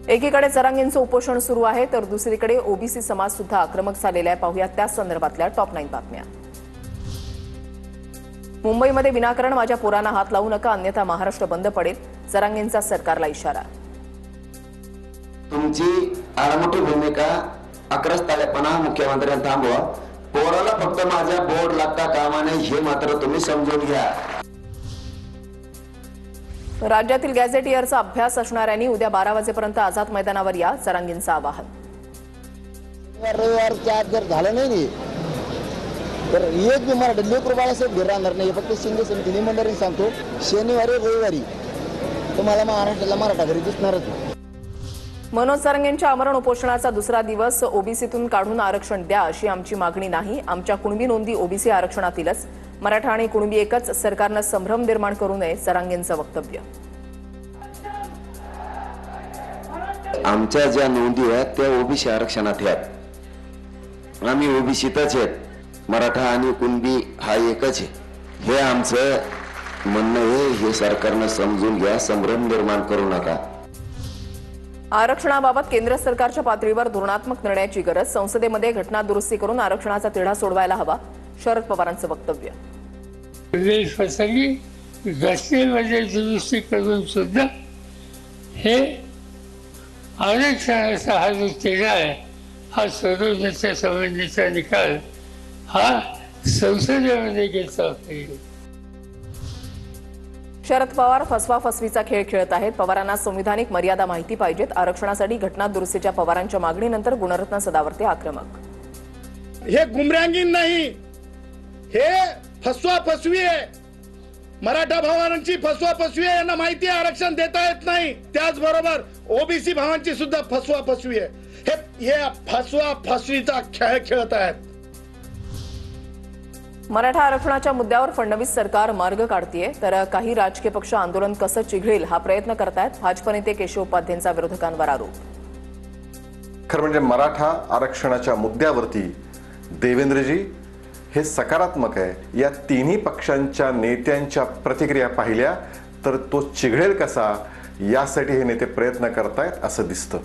एकीकडे जरांगेंचं उपोषण सुरू आहे तर दुसरीकडे ओबीसी समाज सुद्धा आक्रमक झालेला आहे। पाहूया त्या संदर्भातल्या टॉप 9 बातम्या। मुंबईमध्ये विनाकारण माझ्या पोरांना हात लावू नका, अन्यथा महाराष्ट्र बंद पडेल, जरांगेंचा सरकारला इशारा। तुमची आडमोठी भूमिका आक्रस्ताळेपणा मुख्यमंत्र्यांनी थांबवा, पोराला फक्त माझ्या बोर्ड लागता कामा नये हे मात्र तुम्ही समजून घ्या। राज्यातील गॅझेट इयरचा अभ्यास असणाऱ्यांनी उद्या 12 वाजेपर्यंत आझाद मैदानावर या, जरांगेंचं आवाहन। रविवारच्या आत जर झालं नाही तर एक बी मराठी लेकरू बाळासाहेब घरी राहणार नाही। फक्त शिंदे समिती मंडळाने सांगतो, शनिवारी रविवारी तुम्हाला महाराष्ट्राला मराठा घरी दिसणारच नाही। मनोज जरांगेंच्या आमरण उपोषणाचा दुसरा दिवस। ओबीसीतून काढून आरक्षण द्या अशी आमची मागणी नाही, आमच्या कुणबी नोंदी ओबीसी आरक्षणातीलच, मराठा आणि कुणबी एकच, सरकारनं संभ्रम निर्माण करू नये, जरांगेंचं वक्तव्य। आमच्या ज्या नोंदी आहेत त्या ओबीसी आरक्षणात आहेत, आम्ही ओबीसीतच आहेत, मराठा आणि कुणबी हा एकच आहे, हे आमचं म्हणणं आहे। हे सरकारनं समजून घ्या, संभ्रम निर्माण करू नका। आरक्षणाबाबत केंद्र सरकारच्या पातळीवर धोरणात्मक निर्णयाची गरज, संसदेमध्ये घटना दुरुस्ती करून आरक्षणाचा तिढा सोडवायला हवा, शरद पवारांचं वक्तव्य। प्रदेशप्रसंगी घटनेमध्ये दुरुस्ती करून सुद्धा हे आरक्षणाचा हा जो तिढा आहे हा सोडवण्याच्या संबंधीचा निकाल हा संसदेमध्ये घेतला पाहिजे। शरद पवार फसवाफसवीचा खेळ खेळत आहेत, पवारांना संविधानिक मर्यादा माहिती पाहिजेत, आरक्षणासाठी घटना दुरुस्तीच्या पवारांच्या मागणीनंतर गुणरत्न सदावर्ते आक्रमक। हे गुमरांगीन नाही, हे फसवाफसवी आहे, मराठा भावांची फसवाफसवी आहे, यांना माहिती आहे आरक्षण देता येत नाही। त्याचबरोबर ओबीसी भावांची सुद्धा फसवाफसवी आहे, हे फसवाफसवीचा खेळ खेळत आहेत। मराठा आरक्षणाच्या मुद्द्यावर फडणवीस सरकार मार्ग काढतीये तर काही राजकीय पक्ष आंदोलन कसं चिघळेल हा प्रयत्न करतायत, भाजप नेते केशव उपाध्यायांचा विरोधकांवर आरोप। खरं म्हणजे मराठा आरक्षणाच्या मुद्द्यावरती देवेंद्रजी हे सकारात्मक आहे। या तिन्ही पक्षांच्या नेत्यांच्या प्रतिक्रिया पाहिल्या तर तो चिघळेल कसा यासाठी हे नेते प्रयत्न करतायत असं दिसतं।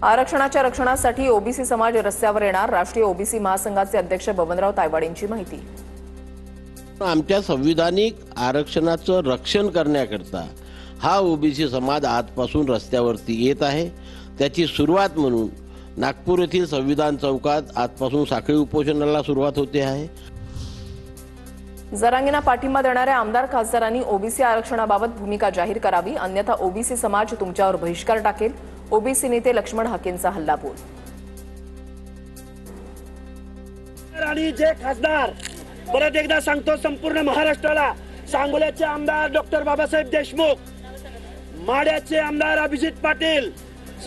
आरक्षणाच्या रक्षणासाठी ओबीसी समाज रस्त्यावर येणार, राष्ट्रीय ओबीसी महासंघाचे अध्यक्ष बबनराव तायवाडेंची माहिती। आमच्या संविधानिक आरक्षणाचं रक्षण करण्याकरता हा ओबीसी समाज आजपासून रस्त्यावरती येत आहे। त्याची सुरुवात म्हणून नागपूर येथील संविधान चौकात आजपासून साखळी उपोषणाला सुरुवात होते आहे। जरांगेंना पाठिंबा देणाऱ्या आमदार खासदारांनी ओबीसी आरक्षणाबाबत भूमिका जाहीर करावी, अन्यथा ओबीसी समाज तुमच्यावर बहिष्कार टाकेल, ओबीसी नेते लक्ष्मण हाकेंचा हल्लाबोल। आणि जे खासदार परत एकदा सांगतो संपूर्ण महाराष्ट्राला, सांगोल्याचे आमदार डॉक्टर बाबासाहेब देशमुख, माढ्याचे आमदार अभिजित पाटील,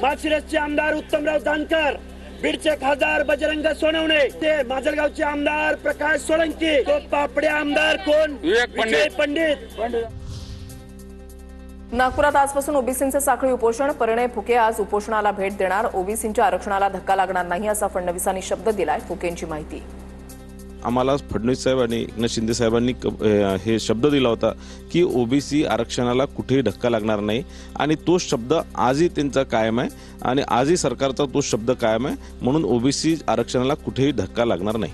माळशिरसचे आमदार उत्तमराव जानकर, बीडचे खासदार बजरंग सोनवणे, ते माजलगावचे आमदार प्रकाश सोळंकी, तो पापडे आमदार कोण विजय पंडित। नागपुरात आजपासून ओबीसींचे साखळी उपोषण, परिणय फुके आज उपोषणाला भेट देणार, ओबीसींच्या आरक्षणाला धक्का लागणार नाही असा फडणवीसांनी शब्द दिलाय, फुकेंची माहिती। आम्हाला फडणवीस साहेबांनी एकनाथ शिंदे साहेबांनी हे शब्द दिला होता की ओबीसी आरक्षणाला कुठेही धक्का लागणार नाही आणि तो शब्द आजही त्यांचा कायम आहे आणि आजही सरकारचा तो शब्द कायम आहे, म्हणून ओबीसी आरक्षणाला कुठेही धक्का लागणार नाही।